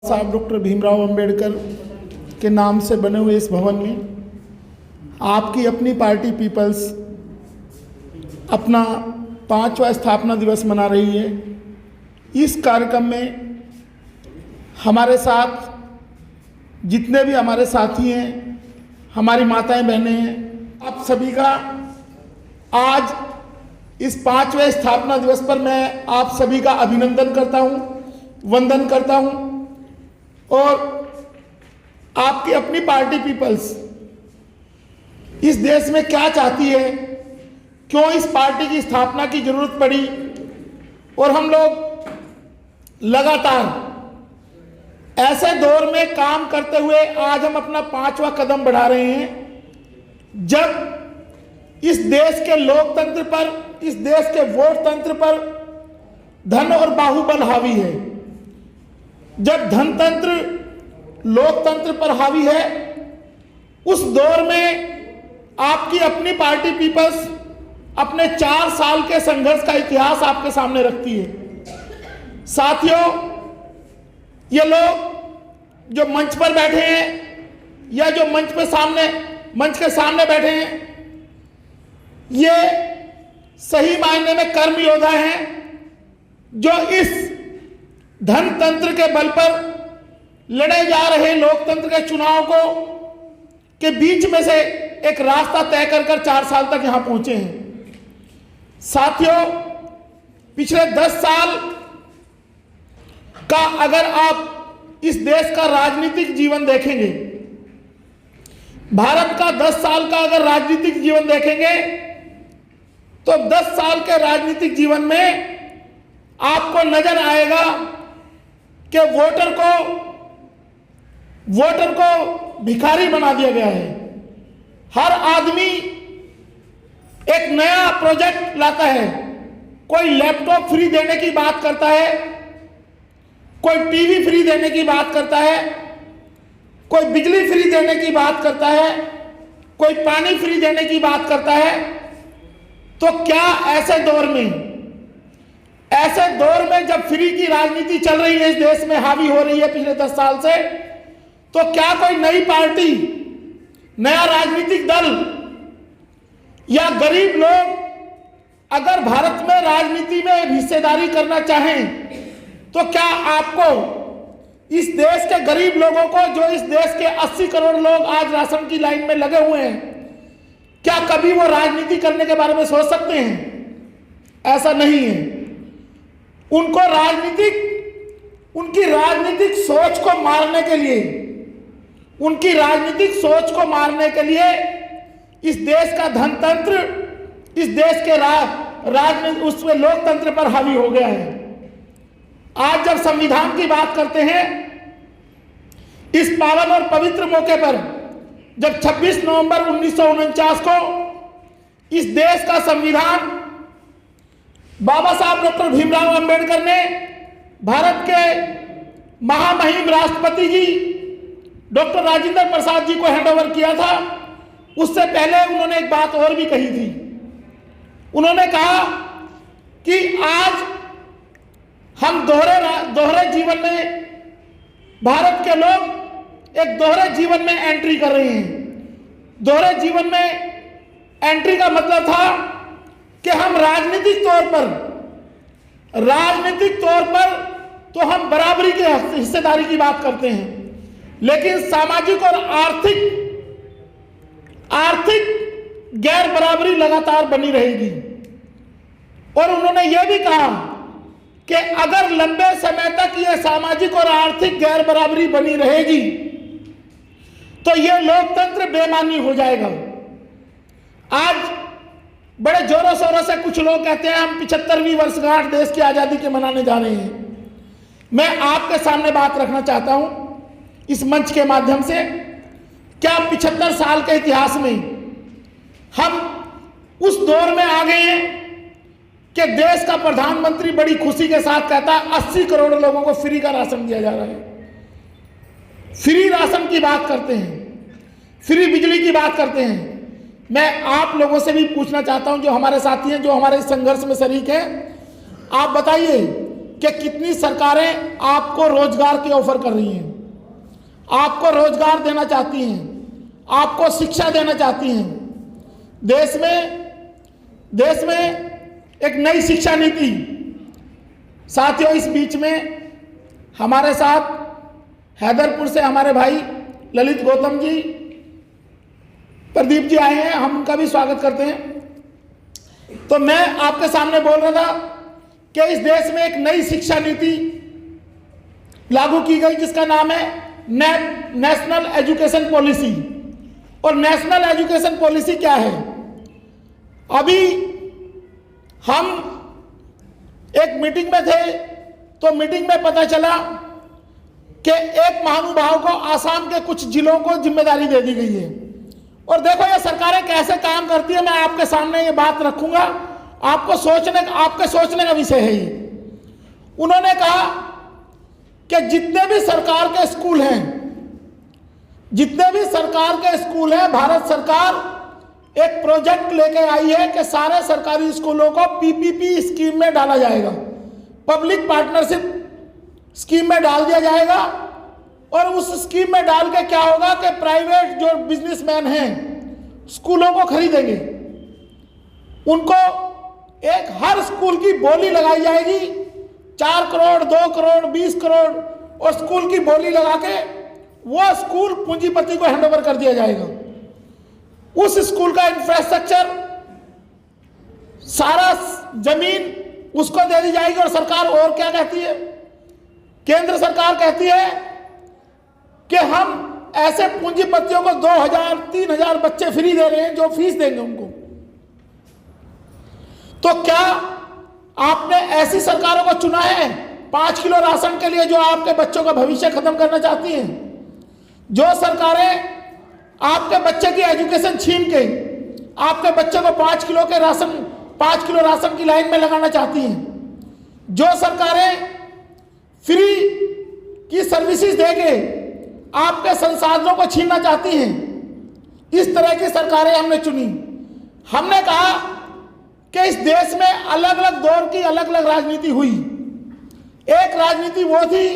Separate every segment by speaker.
Speaker 1: साहब डॉक्टर भीमराव अंबेडकर के नाम से बने हुए इस भवन में आपकी अपनी पार्टी पीपल्स अपना 5वां स्थापना दिवस मना रही है। इस कार्यक्रम में हमारे साथ जितने भी हमारे साथी हैं, हमारी माताएं बहनें हैं, आप सभी का आज इस 5वें स्थापना दिवस पर मैं आप सभी का अभिनंदन करता हूं, वंदन करता हूं। और आपकी अपनी पार्टी पीपल्स इस देश में क्या चाहती है, क्यों इस पार्टी की स्थापना की जरूरत पड़ी, और हम लोग लगातार ऐसे दौर में काम करते हुए आज हम अपना 5वां कदम बढ़ा रहे हैं जब इस देश के लोकतंत्र पर, इस देश के वोट तंत्र पर धन और बाहुबल हावी है। जब धनतंत्र लोकतंत्र पर हावी है, उस दौर में आपकी अपनी पार्टी पीपल्स अपने 4 साल के संघर्ष का इतिहास आपके सामने रखती है। साथियों, ये लोग जो मंच पर बैठे हैं या जो मंच के सामने बैठे हैं, ये सही मायने में कर्म योद्धा हैं जो इस धनतंत्र के बल पर लड़े जा रहे लोकतंत्र के चुनाव को के बीच में से एक रास्ता तय कर 4 साल तक यहां पहुंचे हैं। साथियों, पिछले 10 साल का अगर आप इस देश का राजनीतिक जीवन देखेंगे, भारत का 10 साल का अगर राजनीतिक जीवन देखेंगे, तो 10 साल के राजनीतिक जीवन में आपको नजर आएगा कि वोटर को भिखारी बना दिया गया है। हर आदमी एक नया प्रोजेक्ट लाता है, कोई लैपटॉप फ्री देने की बात करता है, कोई टीवी फ्री देने की बात करता है, कोई बिजली फ्री देने की बात करता है, कोई पानी फ्री देने की बात करता है। तो क्या ऐसे दौर में जब फ्री की राजनीति चल रही है, इस देश में हावी हो रही है पिछले 10 साल से, तो क्या कोई नई पार्टी, नया राजनीतिक दल या गरीब लोग अगर भारत में राजनीति में हिस्सेदारी करना चाहें, तो क्या आपको इस देश के गरीब लोगों को, जो इस देश के 80 करोड़ लोग आज राशन की लाइन में लगे हुए हैं, क्या कभी वो राजनीति करने के बारे में सोच सकते हैं? ऐसा नहीं है। उनकी राजनीतिक सोच को मारने के लिए इस देश का धनतंत्र, इस देश के उसमें लोकतंत्र पर हावी हो गया है। आज जब संविधान की बात करते हैं, इस पावन और पवित्र मौके पर, जब 26 नवंबर 1949 को इस देश का संविधान बाबा साहब डॉक्टर भीमराव अंबेडकर ने भारत के महामहिम राष्ट्रपति जी डॉक्टर राजेंद्र प्रसाद जी को हैंडओवर किया था, उससे पहले उन्होंने एक बात और भी कही थी। उन्होंने कहा कि आज हम दोहरे जीवन में, भारत के लोग एक दोहरे जीवन में एंट्री कर रहे हैं। दोहरे जीवन में एंट्री का मतलब था कि हम राजनीतिक तौर पर तो हम बराबरी की हिस्सेदारी की बात करते हैं, लेकिन सामाजिक और आर्थिक गैर बराबरी लगातार बनी रहेगी। और उन्होंने यह भी कहा कि अगर लंबे समय तक यह सामाजिक और आर्थिक गैर बराबरी बनी रहेगी, तो यह लोकतंत्र बेमानी हो जाएगा। आज बड़े जोरों शोरों से कुछ लोग कहते हैं हम 75वीं वर्षगांठ देश की आजादी के मनाने जा रहे हैं। मैं आपके सामने बात रखना चाहता हूं इस मंच के माध्यम से, क्या 75 साल के इतिहास में हम उस दौर में आ गए हैं कि देश का प्रधानमंत्री बड़ी खुशी के साथ कहता है 80 करोड़ लोगों को फ्री का राशन दिया जा रहा है। फ्री राशन की बात करते हैं, फ्री बिजली की बात करते हैं। मैं आप लोगों से भी पूछना चाहता हूं, जो हमारे साथी हैं, जो हमारे संघर्ष में शरीक हैं, आप बताइए कि कितनी सरकारें आपको रोजगार के ऑफर कर रही हैं, आपको रोजगार देना चाहती हैं, आपको शिक्षा देना चाहती हैं। देश में एक नई शिक्षा नीति। साथियों, इस बीच में हमारे साथ हैदरपुर से हमारे भाई ललित गौतम जी, प्रदीप जी आए हैं, हम उनका भी स्वागत करते हैं। तो मैं आपके सामने बोल रहा था कि इस देश में एक नई शिक्षा नीति लागू की गई जिसका नाम है नेशनल एजुकेशन पॉलिसी। और नेशनल एजुकेशन पॉलिसी क्या है? अभी हम एक मीटिंग में थे तो मीटिंग में पता चला कि एक महानुभाव को आसाम के कुछ जिलों को जिम्मेदारी दे दी गई है। और देखो ये सरकारें कैसे काम करती है, मैं आपके सामने ये बात रखूंगा, आपके सोचने का विषय है ये। उन्होंने कहा कि जितने भी सरकार के स्कूल हैं, भारत सरकार एक प्रोजेक्ट लेके आई है कि सारे सरकारी स्कूलों को पीपीपी स्कीम में डाला जाएगा, पब्लिक पार्टनरशिप स्कीम में डाल दिया जाएगा। और उस स्कीम में डाल के क्या होगा कि प्राइवेट जो बिजनेसमैन हैं स्कूलों को खरीदेंगे, उनको एक हर स्कूल की बोली लगाई जाएगी, 4 करोड़ 2 करोड़ 20 करोड़, और स्कूल की बोली लगा के वो स्कूल पूंजीपति को हैंडओवर कर दिया जाएगा। उस स्कूल का इंफ्रास्ट्रक्चर, सारा जमीन उसको दे दी जाएगी। और सरकार और क्या कहती है? केंद्र सरकार कहती है कि हम ऐसे पूंजीपतियों को 2000-3000 बच्चे फ्री दे रहे हैं जो फीस देंगे उनको। तो क्या आपने ऐसी सरकारों को चुना है 5 किलो राशन के लिए जो आपके बच्चों का भविष्य खत्म करना चाहती हैं? जो सरकारें आपके बच्चे की एजुकेशन छीन के आपके बच्चे को 5 किलो राशन की लाइन में लगाना चाहती हैं, जो सरकारें फ्री की सर्विसेज देके आपके संसाधनों को छीनना चाहती हैं, इस तरह की सरकारें हमने चुनी। हमने कहा कि इस देश में अलग अलग दौर की अलग अलग राजनीति हुई। एक राजनीति वो थी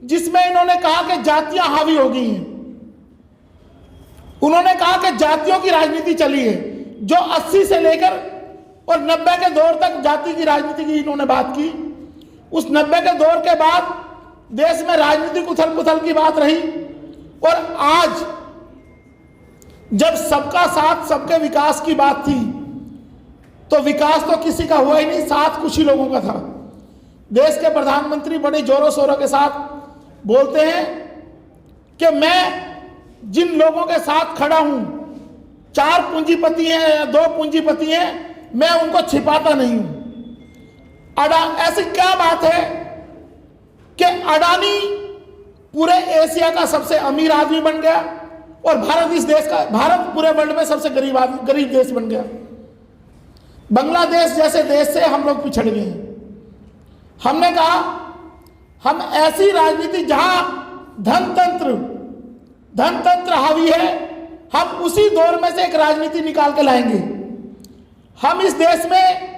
Speaker 1: जिसमें इन्होंने कहा कि जातियां हावी हो गई हैं। उन्होंने कहा कि जातियों की राजनीति चली है, जो 80 से लेकर और 90 के दौर तक जाति की राजनीति की इन्होंने बात की। उस 90 के दौर के बाद देश में राजनीतिक उथल पुथल की बात रही। और आज जब सबका साथ सबके विकास की बात थी, तो विकास तो किसी का हुआ ही नहीं, साथ कुछ ही लोगों का था। देश के प्रधानमंत्री बड़े जोरों शोरों के साथ बोलते हैं कि मैं जिन लोगों के साथ खड़ा हूं, 4 पूंजीपति हैं या 2 पूंजीपति हैं, मैं उनको छिपाता नहीं हूं। ऐसी क्या बात है कि अडानी पूरे एशिया का सबसे अमीर आदमी बन गया और भारत पूरे वर्ल्ड में सबसे गरीब देश बन गया। बांग्लादेश जैसे देश से हम लोग पिछड़ गए हैं। हमने कहा हम ऐसी राजनीति जहां धनतंत्र हावी है, हम उसी दौर में से एक राजनीति निकाल के लाएंगे। हम इस देश में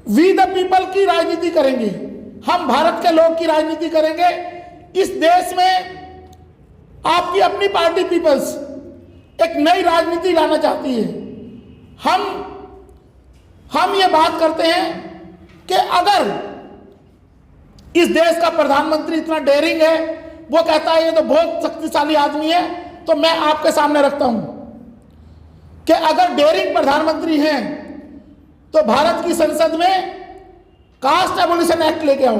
Speaker 1: वी द पीपल की राजनीति करेंगे, हम भारत के लोग की राजनीति करेंगे। इस देश में आपकी अपनी पार्टी पीपल्स एक नई राजनीति लाना चाहती है। हम ये बात करते हैं कि अगर इस देश का प्रधानमंत्री इतना डेयरिंग है, वो कहता है ये तो बहुत शक्तिशाली आदमी है, तो मैं आपके सामने रखता हूं कि अगर डेयरिंग प्रधानमंत्री हैं तो भारत की संसद में कास्ट एबोलिशन एक्ट लेके आओ।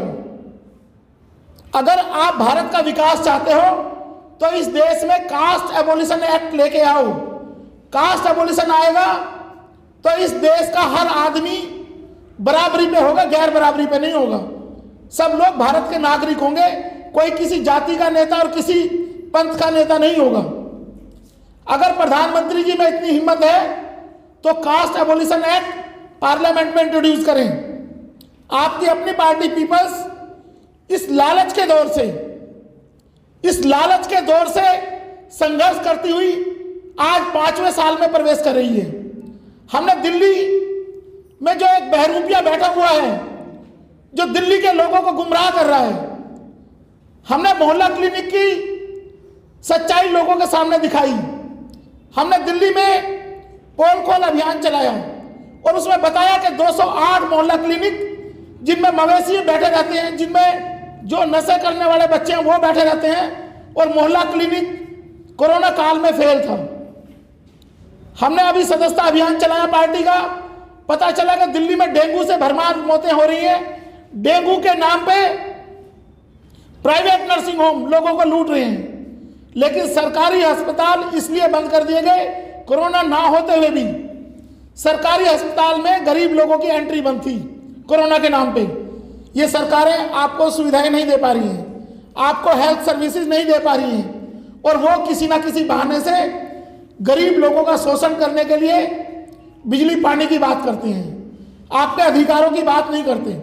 Speaker 1: अगर आप भारत का विकास चाहते हो तो इस देश में कास्ट एबोलिशन एक्ट लेके आओ। कास्ट एबोलिशन आएगा तो इस देश का हर आदमी बराबरी पे होगा, गैर बराबरी पे नहीं होगा। सब लोग भारत के नागरिक होंगे, कोई किसी जाति का नेता और किसी पंथ का नेता नहीं होगा। अगर प्रधानमंत्री जी में इतनी हिम्मत है तो कास्ट एबोलिशन एक्ट पार्लियामेंट में इंट्रोड्यूस करें। आपकी अपनी पार्टी पीपल्स इस लालच के दौर से संघर्ष करती हुई आज 5वें साल में प्रवेश कर रही है। हमने दिल्ली में जो एक बहरूपिया बैठा हुआ है, जो दिल्ली के लोगों को गुमराह कर रहा है। हमने मोहल्ला क्लिनिक की सच्चाई लोगों के सामने दिखाई। हमने दिल्ली में पोल खोल अभियान चलाया और उसमें बताया कि 208 मोहल्ला क्लिनिक जिनमें मवेशी बैठे रहते हैं, जिनमें जो नशे करने वाले बच्चे हैं वो बैठे रहते हैं, और मोहल्ला क्लिनिक कोरोना काल में फेल था। हमने अभी सदस्यता अभियान चलाया पार्टी का, पता चला कि दिल्ली में डेंगू से भरमार मौतें हो रही हैं। डेंगू के नाम पे प्राइवेट नर्सिंग होम लोगों को लूट रहे हैं, लेकिन सरकारी अस्पताल इसलिए बंद कर दिए गए, कोरोना ना होते हुए भी सरकारी अस्पताल में गरीब लोगों की एंट्री बंद थी कोरोना के नाम पे। ये सरकारें आपको सुविधाएं नहीं दे पा रही हैं, आपको हेल्थ सर्विसेज नहीं दे पा रही हैं, और वो किसी ना किसी बहाने से गरीब लोगों का शोषण करने के लिए बिजली पानी की बात करते हैं, आपके अधिकारों की बात नहीं करते,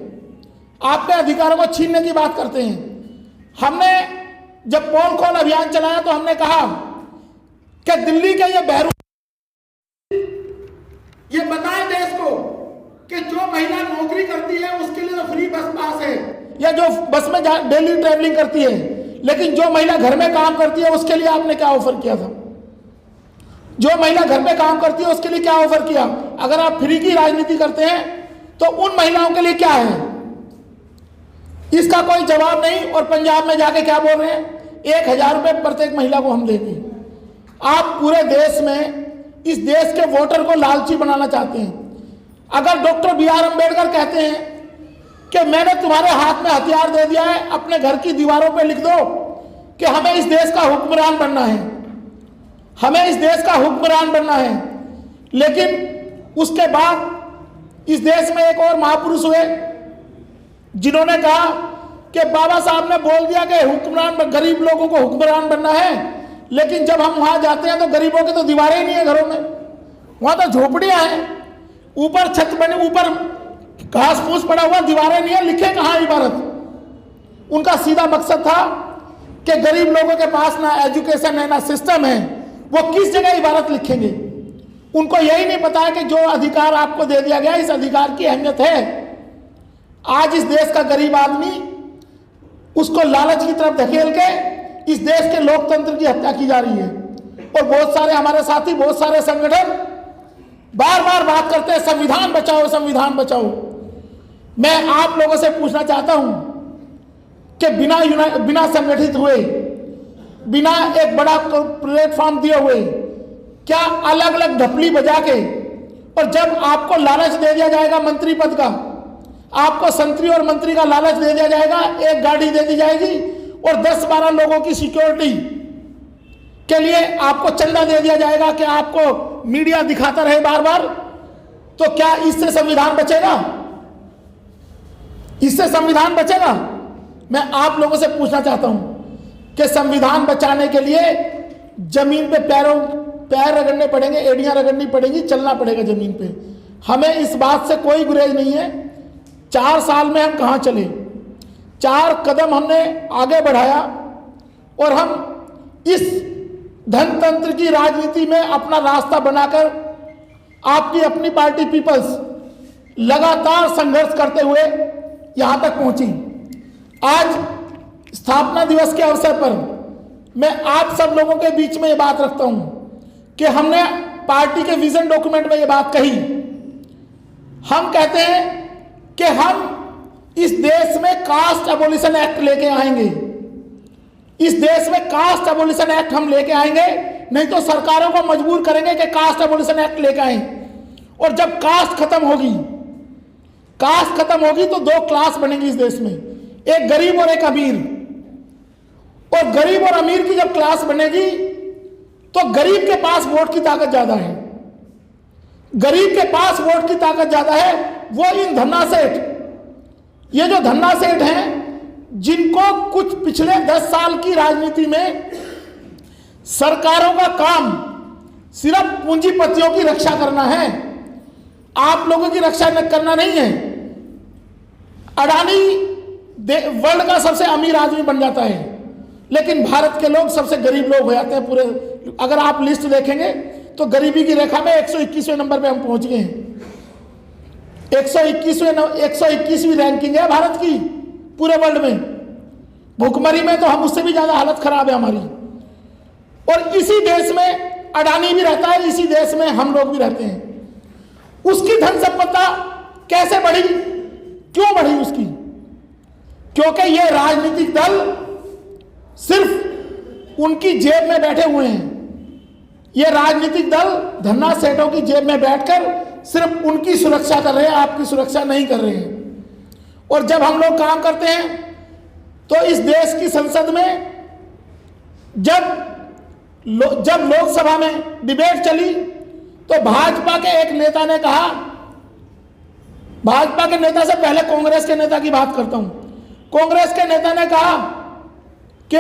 Speaker 1: आपके अधिकारों को छीनने की बात करते हैं। हमने जब पोल खोल अभियान चलाया तो हमने कहा कि दिल्ली के ये बहरू ये बताएं देश को कि जो महिला नौकरी करती है उसके लिए तो फ्री बस पास है, या जो बस में डेली ट्रेवलिंग करती है, लेकिन जो महिला घर में काम करती है उसके लिए आपने क्या ऑफर किया था? जो महिला घर में काम करती है उसके लिए क्या ऑफर किया? अगर आप फ्री की राजनीति करते हैं तो उन महिलाओं के लिए क्या है, इसका कोई जवाब नहीं। और पंजाब में जाके क्या बोल रहे हैं, 1000 रुपये प्रत्येक महिला को हम देंगे। आप पूरे देश में इस देश के वोटर को लालची बनाना चाहते हैं। अगर डॉक्टर BR अम्बेडकर कहते हैं कि मैंने तुम्हारे हाथ में हथियार दे दिया है, अपने घर की दीवारों पे लिख दो कि हमें इस देश का हुक्मरान बनना है, हमें इस देश का हुक्मरान बनना है, लेकिन उसके बाद इस देश में एक और महापुरुष हुए जिन्होंने कहा कि बाबा साहब ने बोल दिया कि हुक्मरान, गरीब लोगों को हुक्मरान बनना है, लेकिन जब हम वहां जाते हैं तो गरीबों की तो दीवारें ही नहीं है घरों में, वहां तो झोपड़ियां हैं, ऊपर छत बनी, ऊपर घास फूस पड़ा हुआ, दीवारें नहीं है, लिखे कहाँ इबारत। उनका सीधा मकसद था कि गरीब लोगों के पास ना एजुकेशन है ना सिस्टम है, वो किस जगह इबारत लिखेंगे। उनको यही नहीं पता है कि जो अधिकार आपको दे दिया गया, इस अधिकार की अहमियत है। आज इस देश का गरीब आदमी, उसको लालच की तरफ धकेल के इस देश के लोकतंत्र की हत्या की जा रही है। और बहुत सारे हमारे साथी, बहुत सारे संगठन बार बार बात करते हैं संविधान बचाओ, संविधान बचाओ। मैं आप लोगों से पूछना चाहता हूं कि बिना संगठित हुए, बिना एक बड़ा प्लेटफॉर्म दिए हुए, क्या अलग अलग ढपली बजा के, और जब आपको लालच दे दिया जाएगा मंत्री पद का, आपको संतरी और मंत्री का लालच दे दिया जाएगा, एक गाड़ी दे दी जाएगी और 10-12 लोगों की सिक्योरिटी के लिए आपको चंदा दे दिया जाएगा कि आपको मीडिया दिखाता रहे बार बार, तो क्या इससे संविधान बचेगा? इससे संविधान बचेगा? मैं आप लोगों से पूछना चाहता हूं कि संविधान बचाने के लिए जमीन पे पैर रगड़ने पड़ेंगे, एड़ियां रगड़नी पड़ेंगी, चलना पड़ेगा जमीन पे। हमें इस बात से कोई गुरेज नहीं है। 4 साल में हम कहां चले, 4 कदम हमने आगे बढ़ाया और हम इस धनतंत्र की राजनीति में अपना रास्ता बनाकर आपकी अपनी पार्टी पीपल्स लगातार संघर्ष करते हुए यहां तक पहुंची। आज स्थापना दिवस के अवसर पर मैं आप सब लोगों के बीच में ये बात रखता हूं कि हमने पार्टी के विजन डॉक्यूमेंट में ये बात कही। हम कहते हैं कि हम इस देश में कास्ट एबोलिशन एक्ट लेके आएंगे। इस देश में कास्ट एबोलिशन एक्ट हम लेके आएंगे, नहीं तो सरकारों को मजबूर करेंगे कि कास्ट एबोलिशन एक्ट लेके आए। और जब कास्ट खत्म होगी तो 2 क्लास बनेगी इस देश में, एक गरीब और एक अमीर। और गरीब और अमीर की जब क्लास बनेगी तो गरीब के पास वोट की ताकत ज्यादा है, गरीब के पास वोट की ताकत ज्यादा है। वो इन धन्ना सेठ, ये जो धन्ना सेठ हैं, जिनको कुछ पिछले 10 साल की राजनीति में सरकारों का काम सिर्फ पूंजीपतियों की रक्षा करना है, आप लोगों की रक्षा करना नहीं है। अडानी वर्ल्ड का सबसे अमीर आदमी बन जाता है, लेकिन भारत के लोग सबसे गरीब लोग हो जाते हैं पूरे। अगर आप लिस्ट देखेंगे तो गरीबी की रेखा में 121वें नंबर पे हम पहुंच गए हैं। 121वीं रैंकिंग है भारत की पूरे वर्ल्ड में। भुखमरी में तो हम उससे भी ज्यादा हालत खराब है हमारी। और इसी देश में अडानी भी रहता है, इसी देश में हम लोग भी रहते हैं। उसकी धन संपदा कैसे बढ़ी, क्यों बढ़ी उसकी? क्योंकि ये राजनीतिक दल सिर्फ उनकी जेब में बैठे हुए हैं। ये राजनीतिक दल धन्ना सेठों की जेब में बैठकर सिर्फ उनकी सुरक्षा कर रहे हैं, आपकी सुरक्षा नहीं कर रहे हैं। और जब हम लोग काम करते हैं तो इस देश की संसद में जब लोकसभा में डिबेट चली तो भाजपा के एक नेता ने कहा, भाजपा के नेता से पहले कांग्रेस के नेता की बात करता हूं। कांग्रेस के नेता ने कहा कि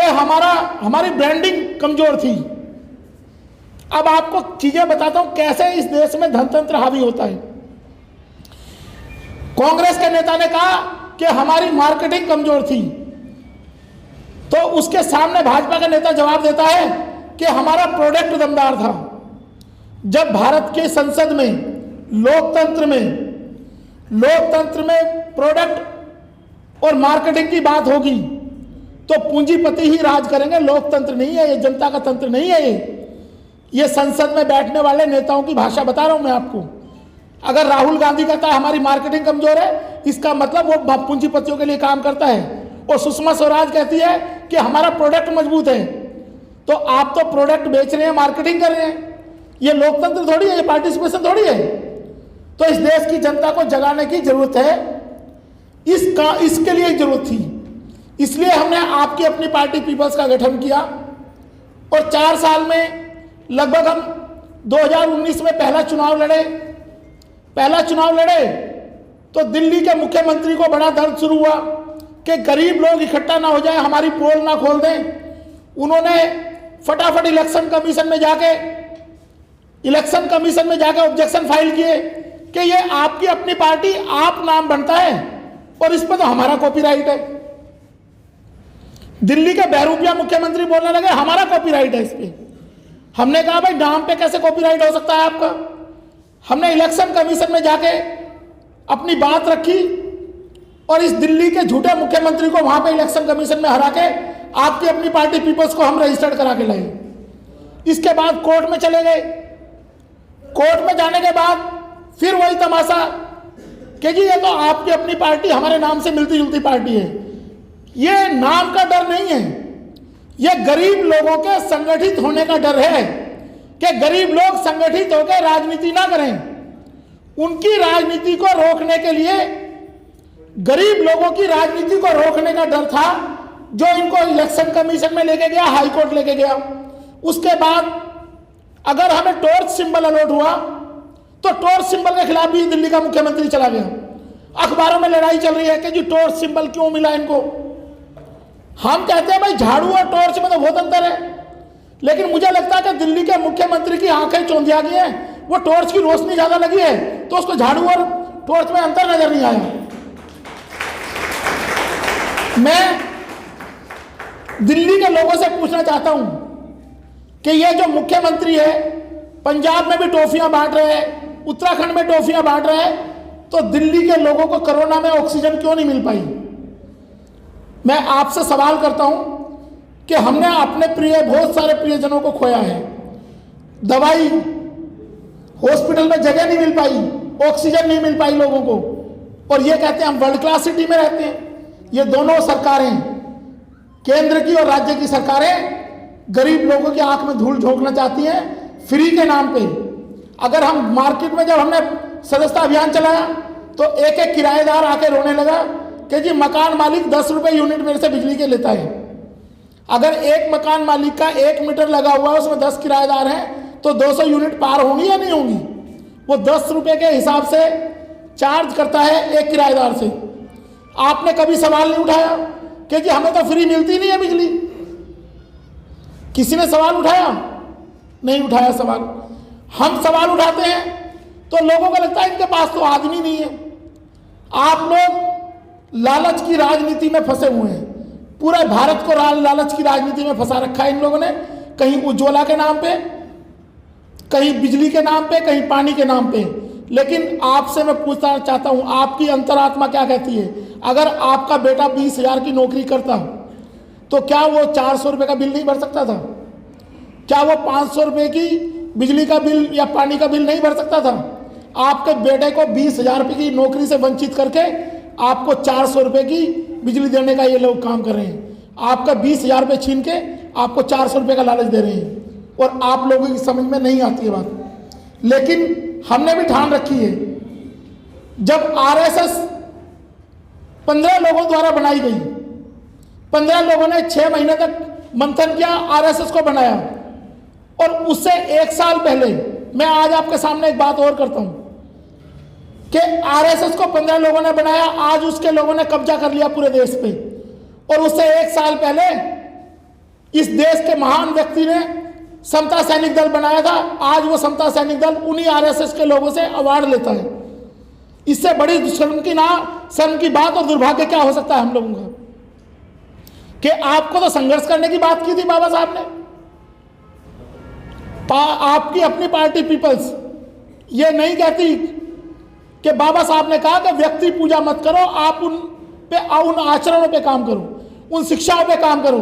Speaker 1: हमारी ब्रांडिंग कमजोर थी। अब आपको चीजें बताता हूं कैसे इस देश में धनतंत्र हावी होता है। कांग्रेस के नेता ने कहा कि हमारी मार्केटिंग कमजोर थी, तो उसके सामने भाजपा का नेता जवाब देता है कि हमारा प्रोडक्ट दमदार था। जब भारत के संसद में लोकतंत्र में प्रोडक्ट और मार्केटिंग की बात होगी तो पूंजीपति ही राज करेंगे। लोकतंत्र नहीं है ये, जनता का तंत्र नहीं है ये संसद में बैठने वाले नेताओं की भाषा बता रहा हूं मैं आपको। अगर राहुल गांधी कहता है हमारी मार्केटिंग कमजोर है, इसका मतलब वो पूंजीपतियों के लिए काम करता है। और सुषमा स्वराज कहती है कि हमारा प्रोडक्ट मजबूत है। तो आप तो प्रोडक्ट बेच रहे हैं, मार्केटिंग कर रहे हैं। ये लोकतंत्र थोड़ी है, ये पार्टिसिपेशन थोड़ी है। तो इस देश की जनता को जगाने की जरूरत है, इसके लिए जरूरत थी। इसलिए हमने आपकी अपनी पार्टी पीपल्स का गठन किया और 4 साल में लगभग हम 2019 में पहला चुनाव लड़े तो दिल्ली के मुख्यमंत्री को बड़ा दर्द शुरू हुआ कि गरीब लोग इकट्ठा ना हो जाए, हमारी पोल ना खोल दें। उन्होंने फटाफट इलेक्शन कमीशन में जाके ऑब्जेक्शन फाइल किए कि ये आपकी अपनी पार्टी, आप नाम बनता है और इस पर तो हमारा कॉपीराइट है। दिल्ली के बहरूपिया मुख्यमंत्री बोलने लगे हमारा कॉपीराइट है इस पे। हमने कहा भाई नाम पे कैसे कॉपीराइट हो सकता है आपका? हमने इलेक्शन कमीशन में जाके अपनी बात रखी और इस दिल्ली के झूठे मुख्यमंत्री को वहां पे इलेक्शन कमीशन में हरा के आपकी अपनी पार्टी पीपल्स को हम रजिस्टर्ड करा के लाए। इसके बाद कोर्ट में चले गए। कोर्ट में जाने के बाद फिर वही तमाशा कि जी ये तो आपकी अपनी पार्टी हमारे नाम से मिलती जुलती पार्टी है। ये नाम का डर नहीं है, ये गरीब लोगों के संगठित होने का डर है कि गरीब लोग संगठित होकर राजनीति ना करें। उनकी राजनीति को रोकने के लिए, गरीब लोगों की राजनीति को रोकने का डर था जो इनको इलेक्शन कमीशन में लेके गया, हाई कोर्ट लेके गया। उसके बाद अगर हमें टॉर्च सिंबल अलॉट हुआ तो टॉर्च सिंबल के खिलाफ भी दिल्ली का मुख्यमंत्री चला गया। अखबारों में लड़ाई चल रही है कि जी टॉर्च सिंबल क्यों मिला इनको। हम कहते हैं भाई झाड़ू और टॉर्च में तो बहुत अंतर है, लेकिन मुझे लगता है कि दिल्ली के मुख्यमंत्री की आंखें चौंधिया गई हैं। वो टॉर्च की रोशनी ज्यादा लगी है तो उसको झाड़ू और टॉर्च में अंतर नजर नहीं आया। मैं दिल्ली के लोगों से पूछना चाहता हूं कि ये जो मुख्यमंत्री है पंजाब में भी टॉफियां बांट रहे हैं, उत्तराखंड में टॉफियां बांट रहे हैं, तो दिल्ली के लोगों को कोरोना में ऑक्सीजन क्यों नहीं मिल पाई? मैं आपसे सवाल करता हूं कि हमने अपने बहुत सारे प्रियजनों को खोया है। दवाई, हॉस्पिटल में जगह नहीं मिल पाई, ऑक्सीजन नहीं मिल पाई लोगों को, और ये कहते हैं हम वर्ल्ड क्लास सिटी में रहते हैं। ये दोनों सरकारें, केंद्र की और राज्य की सरकारें, गरीब लोगों की आंख में धूल झोंकना चाहती हैं फ्री के नाम पे। अगर हम मार्केट में, जब हमने सदस्यता अभियान चलाया तो एक एक किराएदार आके रोने लगा कि जी मकान मालिक 10 रुपए यूनिट मेरे से बिजली के लेता है। अगर एक मकान मालिक का 1 मीटर लगा हुआ है, उसमें 10 किराएदार हैं, तो 200 यूनिट पार होंगी या नहीं होंगी? वो 10 रुपए के हिसाब से चार्ज करता है एक किराएदार से। आपने कभी सवाल नहीं उठाया कि जी हमें तो फ्री मिलती नहीं है बिजली? किसी ने सवाल उठाया? नहीं उठाया सवाल। हम सवाल उठाते हैं तो लोगों को लगता है इनके पास तो आदमी नहीं है। आप लोग लालच की राजनीति में फंसे हुए हैं। पूरा भारत को लालच की राजनीति में फंसा रखा है इन लोगों ने। कहीं उज्ज्वला के नाम पे, कहीं बिजली के नाम पे, कहीं पानी के नाम पे। लेकिन आपसे मैं पूछना चाहता हूं, आपकी अंतरात्मा क्या कहती है? अगर आपका बेटा 20,000 की नौकरी करता तो क्या वो 400 रुपये का बिल नहीं भर सकता था? क्या वो 500 रुपये की बिजली का बिल या पानी का बिल नहीं भर सकता था? आपके बेटे को 20,000 रुपये की नौकरी से वंचित करके आपको 400 रुपये की बिजली देने का ये लोग काम कर रहे हैं। आपका 20,000 रुपये छीन के आपको 400 रुपये का लालच दे रहे हैं, और आप लोगों की समझ में नहीं आती है बात। लेकिन हमने भी ठान रखी है, जब आरएसएस 15 लोगों द्वारा बनाई गई, 15 लोगों ने 6 महीने तक मंथन किया, आरएसएस को बनाया, और उससे 1 साल पहले मैं आज आपके सामने एक बात और करता हूं कि आरएसएस को 15 लोगों ने बनाया, आज उसके लोगों ने कब्जा कर लिया पूरे देश पे। और उससे 1 साल पहले इस देश के महान व्यक्ति ने समता सैनिक दल बनाया था, आज वो समता सैनिक दल उन्हीं आरएसएस के लोगों से अवार्ड लेता है। इससे बड़ी शर्म की बात और दुर्भाग्य क्या हो सकता है हम लोगों का, कि आपको तो संघर्ष करने की बात की थी बाबा साहब ने। आपकी अपनी पार्टी पीपल्स ये नहीं कहती कि बाबा साहब ने कहा कि व्यक्ति पूजा मत करो, आप उन आचरणों पे काम करो, उन शिक्षाओं पे काम करो।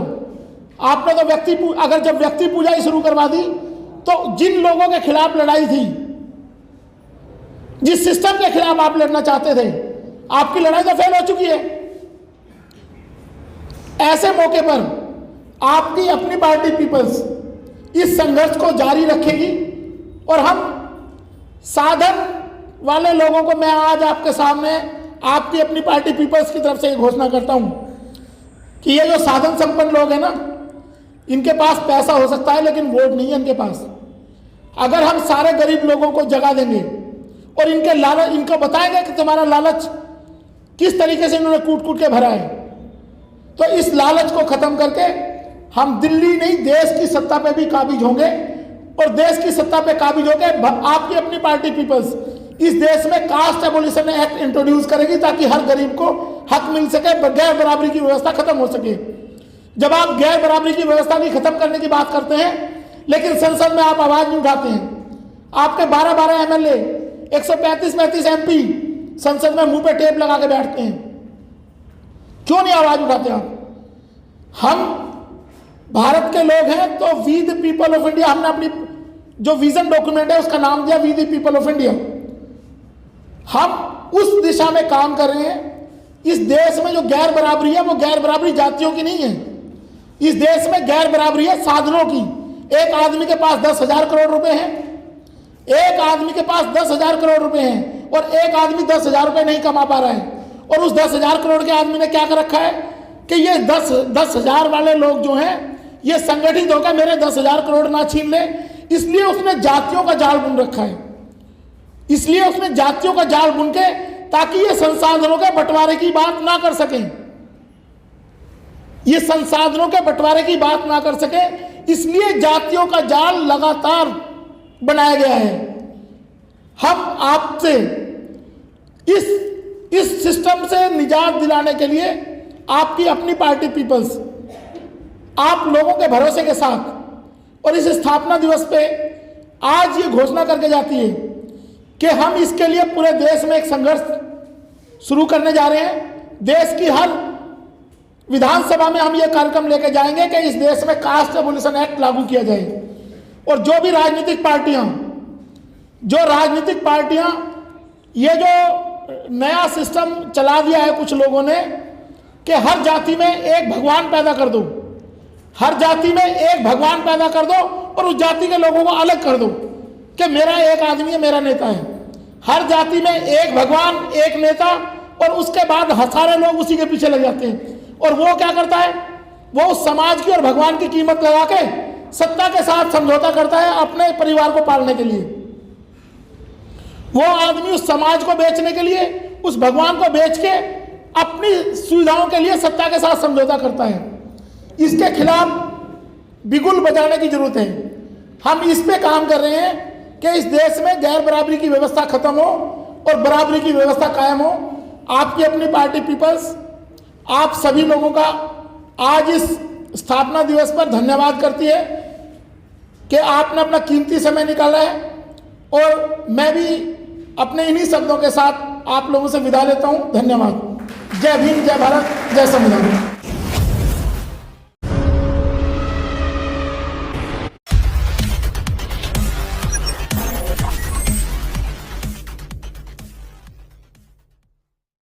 Speaker 1: आपने तो अगर जब व्यक्ति पूजा ही शुरू करवा दी, तो जिन लोगों के खिलाफ लड़ाई थी, जिस सिस्टम के खिलाफ आप लड़ना चाहते थे, आपकी लड़ाई तो फेल हो चुकी है। ऐसे मौके पर आपकी अपनी पार्टी पीपल्स इस संघर्ष को जारी रखेगी, और हम साधन वाले लोगों को मैं आज आपके सामने आपकी अपनी पार्टी पीपल्स की तरफ से घोषणा करता हूं कि ये जो साधन संपन्न लोग हैं ना, इनके पास पैसा हो सकता है लेकिन वोट नहीं है इनके पास। अगर हम सारे गरीब लोगों को जगा देंगे और इनको बताएंगे कि तुम्हारा लालच किस तरीके से इन्होंने कूट कूट के भरा है, तो इस लालच को खत्म करके हम दिल्ली नहीं देश की सत्ता पे भी काबिज होंगे, और देश की सत्ता पे काबिज होकर आपकी अपनी पार्टी पीपल्स इस देश में कास्ट एबोलिशन एक्ट इंट्रोड्यूस करेगी, ताकि हर गरीब को हक मिल सके, गैर बराबरी की व्यवस्था खत्म हो सके। जब आप गैर बराबरी की व्यवस्था की खत्म करने की बात करते हैं, लेकिन संसद में आप आवाज नहीं उठाते हैं, आपके 12-12 एमएलए, 135-35 एमपी संसद में मुंह पे टेप लगा के बैठते हैं, क्यों नहीं आवाज उठाते आप? हम भारत के लोग हैं, तो we the people of India, हमने अपनी जो विजन डॉक्यूमेंट है उसका नाम दिया we the people of India. हम उस दिशा में काम कर रहे हैं। इस देश में जो गैर बराबरी है, वो गैर बराबरी जातियों की नहीं है, इस देश में गैर बराबरी है साधनों की। एक आदमी के पास 10,000 करोड़ रुपए हैं, एक आदमी के पास 10,000 करोड़ रुपए हैं, और एक आदमी 10,000 रुपए नहीं कमा पा रहा है, और उस 10,000 करोड़ के आदमी ने क्या कर रखा है कि ये 10,000 वाले लोग जो हैं, ये संगठित होकर मेरे 10,000 करोड़ ना छीन ले, इसलिए उसने जातियों का जाल बुन रखा है। इसलिए उसने जातियों का जाल बुन के, ताकि ये संसाधनों के बंटवारे की बात ना कर सके, ये संसाधनों के बंटवारे की बात ना कर सके, इसलिए जातियों का जाल लगातार बनाया गया है। हम आपसे इस सिस्टम से निजात दिलाने के लिए आपकी अपनी पार्टी पीपल्स आप लोगों के भरोसे के साथ और इस स्थापना दिवस पे आज ये घोषणा करके जाती है कि हम इसके लिए पूरे देश में एक संघर्ष शुरू करने जा रहे हैं। देश की हर विधानसभा में हम ये कार्यक्रम लेके जाएंगे कि इस देश में कास्ट एबोलिशन एक्ट लागू किया जाए, और जो भी राजनीतिक पार्टियां ये जो नया सिस्टम चला दिया है कुछ लोगों ने कि हर जाति में एक भगवान पैदा कर दो, हर जाति में एक भगवान पैदा कर दो और उस जाति के लोगों को अलग कर दो कि मेरा एक आदमी है, मेरा नेता है। हर जाति में एक भगवान, एक नेता, और उसके बाद सारे लोग उसी के पीछे लग जाते हैं। और वो क्या करता है, वो उस समाज की और भगवान की कीमत लगा के सत्ता के साथ समझौता करता है अपने परिवार को पालने के लिए। वो आदमी उस समाज को बेचने के लिए, उस भगवान को बेच के अपनी सुविधाओं के लिए सत्ता के साथ समझौता करता है। इसके खिलाफ बिगुल बजाने की जरूरत है। हम इस पे काम कर रहे हैं कि इस देश में गैर बराबरी की व्यवस्था खत्म हो और बराबरी की व्यवस्था कायम हो। आपकी अपनी पार्टी पीपल्स आप सभी लोगों का आज इस स्थापना दिवस पर धन्यवाद करती है कि आपने अपना कीमती समय निकाला है, और मैं भी अपने इन्हीं शब्दों के साथ आप लोगों से विदा लेता हूं। धन्यवाद। जय भीम, जय भारत, जय संविधान।